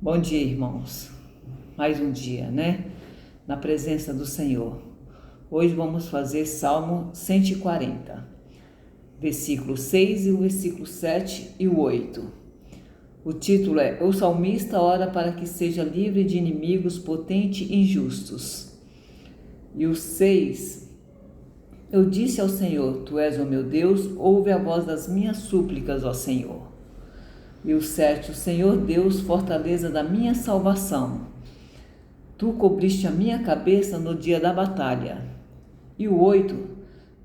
Bom dia, irmãos. Mais um dia, né? Na presença do Senhor. Hoje vamos fazer Salmo 140, versículo 6 e o versículo 7 e o 8. O título é: O salmista ora para que seja livre de inimigos potentes e injustos. E o 6: Eu disse ao Senhor: Tu és o meu Deus, ouve a voz das minhas súplicas, ó Senhor. E o 7: O Senhor Deus, fortaleza da minha salvação. Tu cobriste a minha cabeça no dia da batalha. E o 8: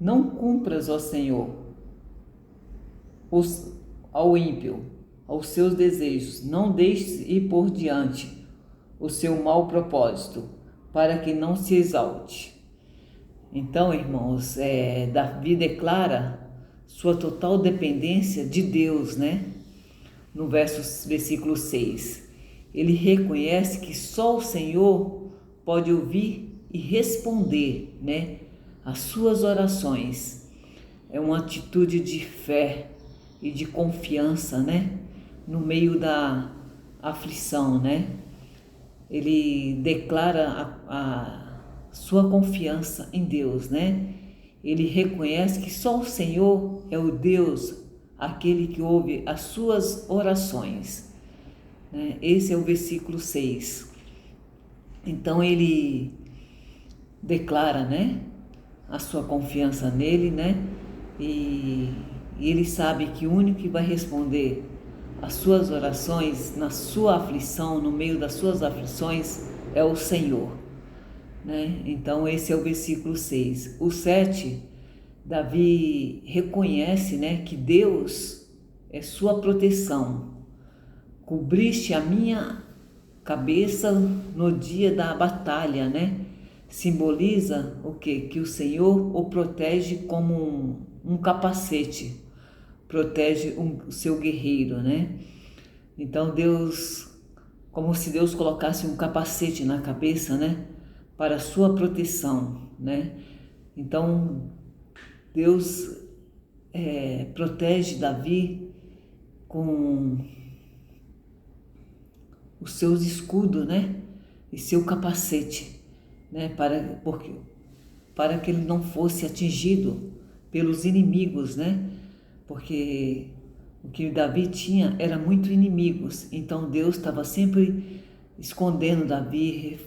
Não cumpras, ó Senhor, ao ímpio, aos seus desejos, não deixes ir por diante o seu mau propósito, para que não se exalte. Então, irmãos, Davi declara sua total dependência de Deus, né? No versículo 6, ele reconhece que só o Senhor pode ouvir e responder, né, as suas orações. É uma atitude de fé e de confiança, né, no meio da aflição, né? Ele declara a sua confiança em Deus, né? Ele reconhece que só o Senhor é o Deus, aquele que ouve as suas orações, né? Esse é o versículo 6. Então ele declara, né, a sua confiança nele, né? E ele sabe que o único que vai responder as suas orações na sua aflição, no meio das suas aflições, é o Senhor, né? Então esse é o versículo 6. O 7, Davi reconhece, né, que Deus é sua proteção. Cobriste a minha cabeça no dia da batalha, né? Simboliza o quê? Que o Senhor o protege como um capacete, protege o seu guerreiro, né? Então Deus, como se Deus colocasse um capacete na cabeça, né? Para a sua proteção, né? Então Deus protege Davi com os seus escudos, né? E seu capacete, né? Para que ele não fosse atingido pelos inimigos, né? Porque o que Davi tinha era muito inimigos. Então Deus estava sempre escondendo Davi,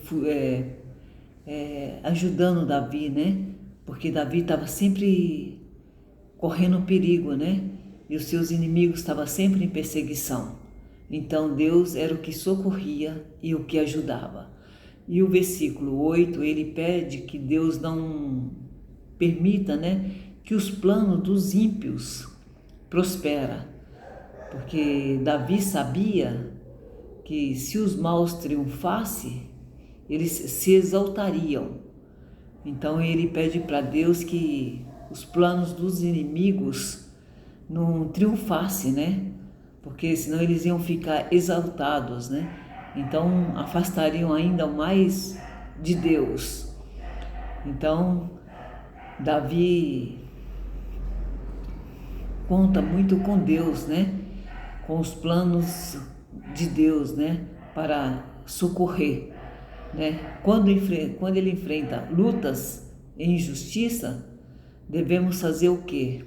ajudando Davi, né? Porque Davi estava sempre correndo perigo, né? E os seus inimigos estavam sempre em perseguição. Então Deus era o que socorria e o que ajudava. E o versículo 8, ele pede que Deus não permita, né, que os planos dos ímpios prosperem. Porque Davi sabia que se os maus triunfassem, eles se exaltariam. Então ele pede para Deus que os planos dos inimigos não triunfassem, né? Porque senão eles iam ficar exaltados, né? Então afastariam ainda mais de Deus. Então Davi conta muito com Deus, né? Com os planos de Deus, né? Para socorrer, né? Quando ele enfrenta lutas e injustiça, devemos fazer o quê?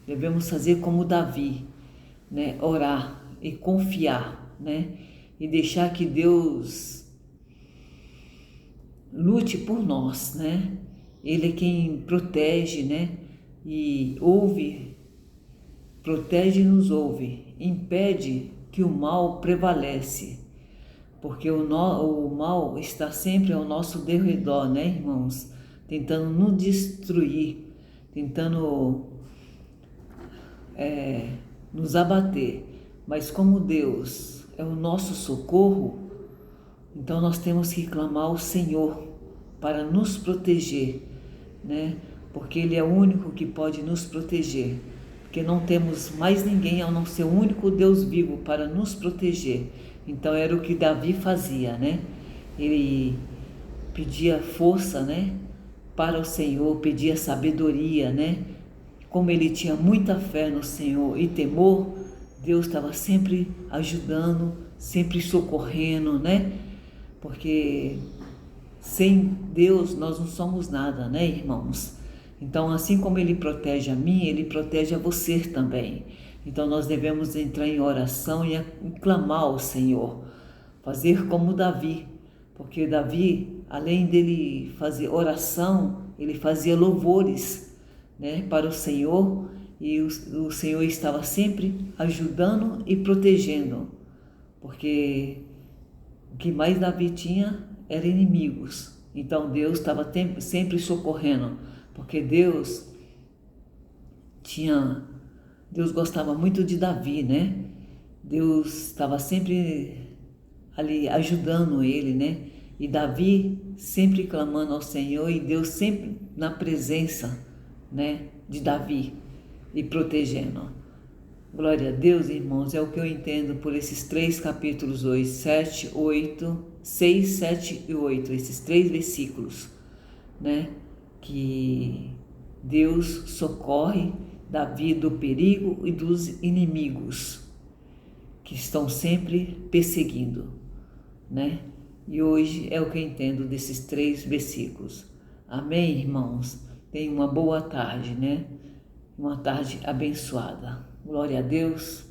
Devemos fazer como Davi, né? Orar e confiar, né? E deixar que Deus lute por nós, né? Ele é quem protege, né? E ouve, protege e nos ouve, impede que o mal prevalece, porque o mal está sempre ao nosso derredor, né, irmãos? Tentando nos destruir, tentando nos abater. Mas como Deus é o nosso socorro, então nós temos que clamar ao Senhor para nos proteger, né? Porque Ele é o único que pode nos proteger, porque não temos mais ninguém a não ser o único Deus vivo para nos proteger. Então era o que Davi fazia, né? Ele pedia força, né, para o Senhor, pedia sabedoria, né? Como ele tinha muita fé no Senhor e temor, Deus estava sempre ajudando sempre socorrendo, né? Porque sem Deus nós não somos nada, né, irmãos? Então, assim como Ele protege a mim, Ele protege a você também. Então, nós devemos entrar em oração e clamar ao Senhor, fazer como Davi, porque Davi, além dele fazer oração, ele fazia louvores, né, para o Senhor, e o Senhor estava sempre ajudando e protegendo, porque o que mais Davi tinha era inimigos. Então Deus estava sempre socorrendo, porque Deus gostava muito de Davi, né? Deus estava sempre ali ajudando ele, né? E Davi sempre clamando ao Senhor e Deus sempre na presença, né, de Davi e protegendo. Glória a Deus, irmãos, é o que eu entendo por esses 3 capítulos hoje, 7, 8, 6, 7 e 8, esses 3 versículos, né? Que Deus socorre Davi do perigo e dos inimigos que estão sempre perseguindo, né? E hoje é o que eu entendo desses 3 versículos. Amém, irmãos? Tenham uma boa tarde, né? Uma tarde abençoada. Glória a Deus.